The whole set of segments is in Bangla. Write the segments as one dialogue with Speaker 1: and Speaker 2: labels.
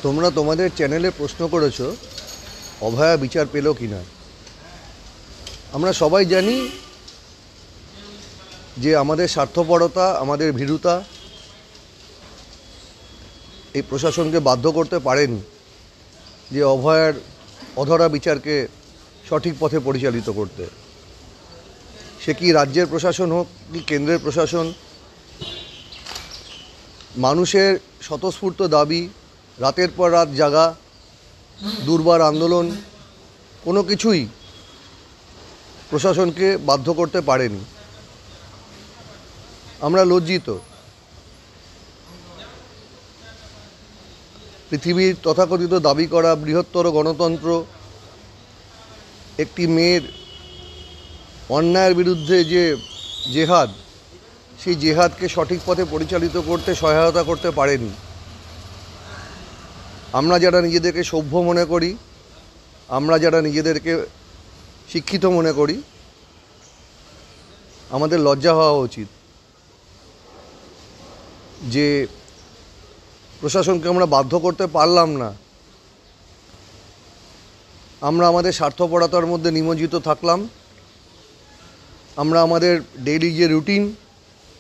Speaker 1: তোমরা তোমাদের চ্যানেলে প্রশ্ন করেছো অভয়া বিচার পেল কিনা। আমরা সবাই জানি যে আমাদের স্বার্থপরতা, আমাদের ভীরুতা এই প্রশাসনকে বাধ্য করতে পারেনি যে অভয়ার অধরা বিচারকে সঠিক পথে পরিচালিত করতে। সে কি রাজ্যের প্রশাসন হোক কি কেন্দ্রের প্রশাসন, মানুষের স্বতঃস্ফূর্ত দাবি, রাতের পর রাত জাগা, দুর্বার আন্দোলন, কোনো কিছুই প্রশাসনকে বাধ্য করতে পারেনি। আমরা লজ্জিত। পৃথিবীর তথাকথিত দাবি করা বৃহত্তর গণতন্ত্র একটি মেয়ের অন্যায়ের বিরুদ্ধে যে জেহাদ, সেই জেহাদকে সঠিক পথে পরিচালিত করতে সহায়তা করতে পারেনি। আমরা যারা নিজেদেরকে সভ্য মনে করি, আমরা যারা নিজেদেরকে শিক্ষিত মনে করি, আমাদের লজ্জা হওয়া উচিত যে প্রশাসনকে আমরা বাধ্য করতে পারলাম না। আমরা আমাদের স্বার্থপরতার মধ্যে নিমজ্জিত থাকলাম। আমরা আমাদের ডেইলি যে রুটিন,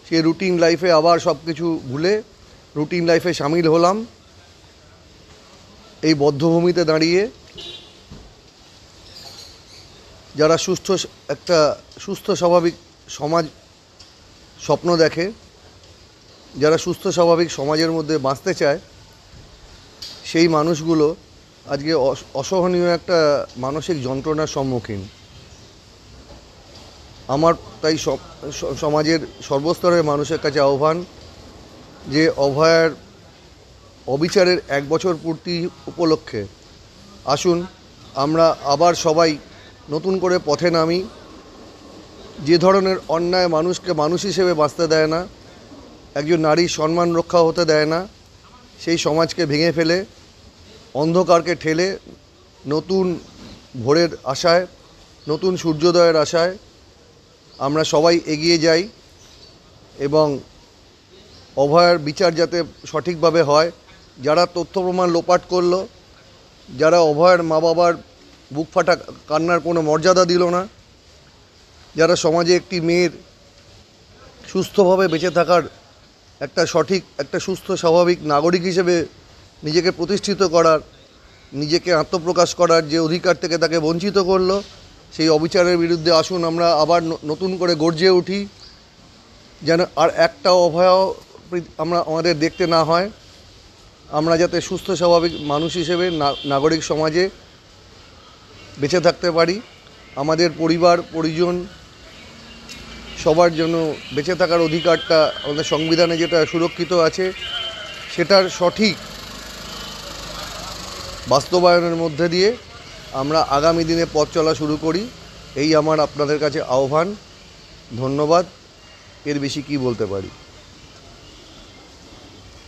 Speaker 1: সেই রুটিন লাইফে আবার সব কিছু ভুলে রুটিন লাইফে সামিল হলাম। এই বদ্ধভূমিতে দাঁড়িয়ে যারা একটা সুস্থ স্বাভাবিক সমাজ স্বপ্ন দেখে, যারা সুস্থ স্বাভাবিক সমাজের মধ্যে বাঁচতে চায়, সেই মানুষগুলো আজকে অসহনীয় একটা মানসিক যন্ত্রণার সম্মুখীন। আমার তাই সমাজের সর্বস্তরের মানুষের কাছে আহ্বান যে অভয়ার অবিচারের 1 বছর পূর্তি উপলক্ষে আসুন আমরা আবার সবাই নতুন করে পথে নামি। যে ধরনের অন্যায় মানুষকে মানুষ হিসেবে বাঁচতে দেয় না, একজন নারীর সম্মান রক্ষা হতে দেয় না, সেই সমাজকে ভেঙে ফেলে অন্ধকারকে ঠেলে নতুন ভোরের আশায়, নতুন সূর্যোদয়ের আশায় আমরা সবাই এগিয়ে যাই এবং অভয়ার বিচার যাতে সঠিকভাবে হয়। যারা তথ্য প্রমাণ লোপাট করলো, যারা অভয়ার মা বাবার বুক ফাটা কান্নার কোনো মর্যাদা দিল না, যারা সমাজে একটি মেয়ের সুস্থভাবে বেঁচে থাকার একটা সুস্থ স্বাভাবিক নাগরিক হিসেবে নিজেকে প্রতিষ্ঠিত করার, নিজেকে আত্মপ্রকাশ করার যে অধিকার থেকে তাকে বঞ্চিত করলো, সেই অবিচারের বিরুদ্ধে আসুন আমরা আবার নতুন করে গর্জে উঠি, যেন আর একটা অভয়াও আমাদের দেখতে না হয়। আমরা যাতে সুস্থ স্বাভাবিক মানুষ হিসেবে নাগরিক সমাজে বেঁচে থাকতে পারি, আমাদের পরিবার পরিজন সবার জন্য বেঁচে থাকার অধিকারটা আমাদের সংবিধানে যেটা সুরক্ষিত আছে, সেটার সঠিক বাস্তবায়নের মধ্যে দিয়ে আমরা আগামী দিনে পথ চলা শুরু করি। এই আমার আপনাদের কাছে আহ্বান। ধন্যবাদ। এর বেশি কি বলতে পারি।